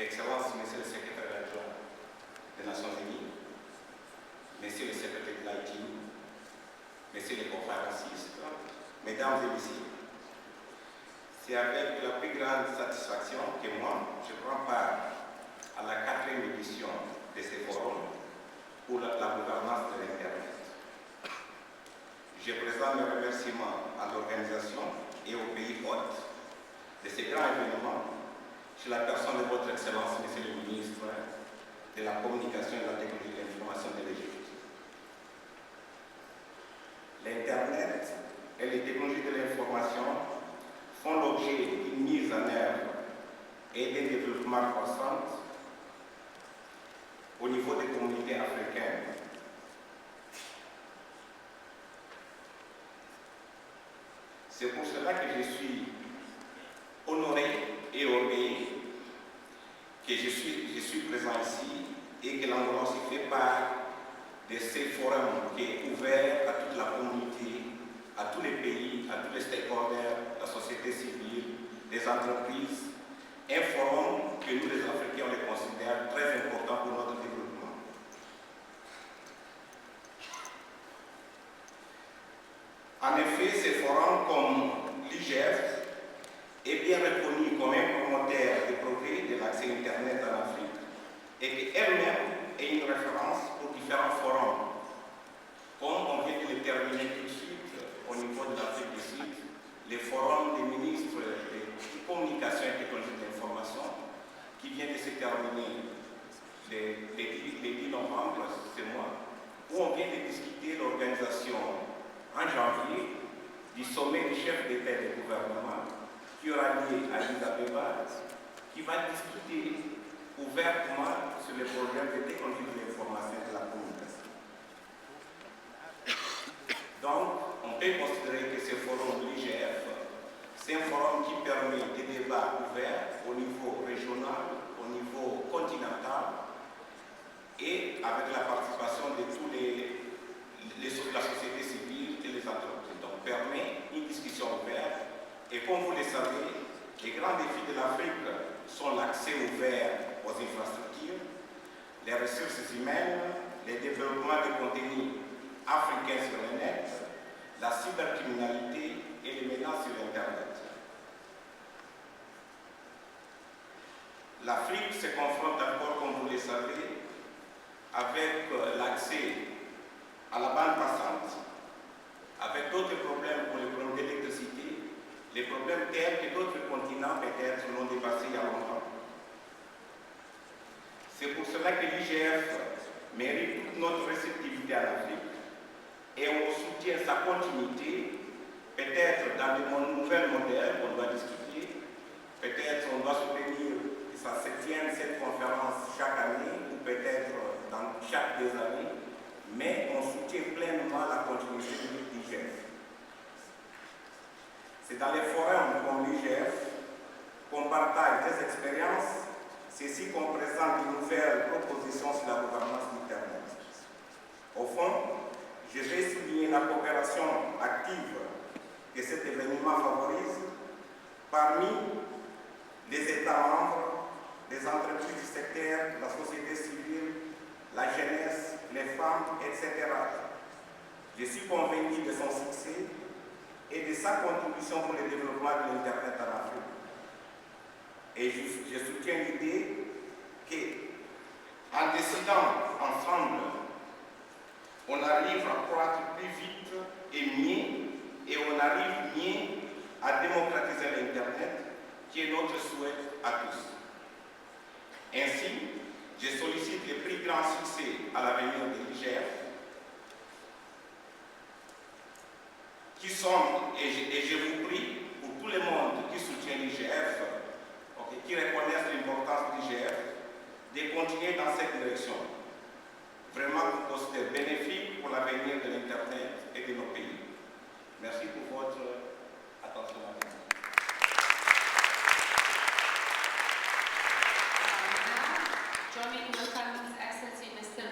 Excellences, Monsieur le Secrétaire adjoint des Nations Unies, Monsieur le Secrétaire de l'ITU, Messieurs les conférencistes, Mesdames et Messieurs, c'est avec la plus grande satisfaction que moi, je prends part à la 4e édition de ce forum pour la gouvernance de l'Internet. Je présente mes remerciements à l'organisation et aux pays hôtes de ce grand événement sur la personne de votre Excellence, Monsieur le Ministre de la Communication et de la Technologie de l'Information de l'Égypte. L'Internet et les technologies de l'information font l'objet d'une mise en œuvre et d'un développement croissant au niveau des communautés africaines. C'est pour cela que je suis honoré et orgueilleux que je suis présent ici et que l'Angola se fait part de ce forum qui est ouvert à toute la communauté, à tous les pays, à tous les stakeholders, la société civile, les entreprises, un forum que nous les Africains on les considère très important pour notre développement. En effet, ce forum comme l'IGF est bien reconnu comme un promoteur des progrès de l'accès Internet en Afrique et qu'elle-même est une référence pour différents forums. Comme on vient de le terminer tout de suite au niveau de l'Afrique du Sud, les forums des ministres de communication et technologie de l'information qui vient de se terminer le 10 novembre, ce mois, où on vient de discuter l'organisation en janvier du sommet des chefs d'État et de gouvernement qui aura lieu à Addis Abeba, qui va discuter ouvertement sur les problèmes de technologie de l'information et de la communication. Donc, on peut considérer que ce forum de l'IGF, c'est un forum qui permet des débats ouverts au niveau régional, au niveau continental, et avec la participation de tous la société civile et les entreprises. Donc, permet une discussion ouverte. Et comme vous le savez, les grands défis de l'Afrique sont l'accès ouvert aux infrastructures, les ressources humaines, le développement des contenus africains sur le net, la cybercriminalité et les menaces sur Internet. L'Afrique se confronte encore, comme vous le savez, avec l'accès à la bande passante, avec d'autres problèmes pour les problèmes d'électricité, les problèmes tels que d'autres continents peut-être l'ont dépassé il y a longtemps. C'est pour cela que l'IGF mérite toute notre réceptivité à l'Afrique et on soutient sa continuité, peut-être dans de nouvelles modèles qu'on doit discuter, peut-être on doit soutenir sa 7e conférence chaque année ou peut-être dans chaque 2 années, mais on soutient pleinement la continuité de l'IGF. C'est dans les forums comme l'IGF qu'on partage des expériences, c'est ici qu'on présente de nouvelles propositions sur la gouvernance d'Internet. Au fond, je vais souligner la coopération active que cet événement favorise parmi les États membres, les entreprises du secteur, la société civile, la jeunesse, les femmes, etc. Je suis convaincu de son succès et de sa contribution pour le développement de l'Internet en Afrique. Et je soutiens l'idée qu'en décidant ensemble, on arrive à croître plus vite et mieux, et on arrive mieux à démocratiser l'Internet, qui est notre souhait à tous. Ainsi, je sollicite le plus grand succès à l'avenir de l'IGF, qui sont, et je vous prie, pour tout le monde qui soutient l'IGF, qui reconnaissent l'importance de l'IGF, de continuer dans cette direction. Vraiment, je considère bénéfique pour l'avenir de l'Internet et de nos pays. Merci pour votre attention.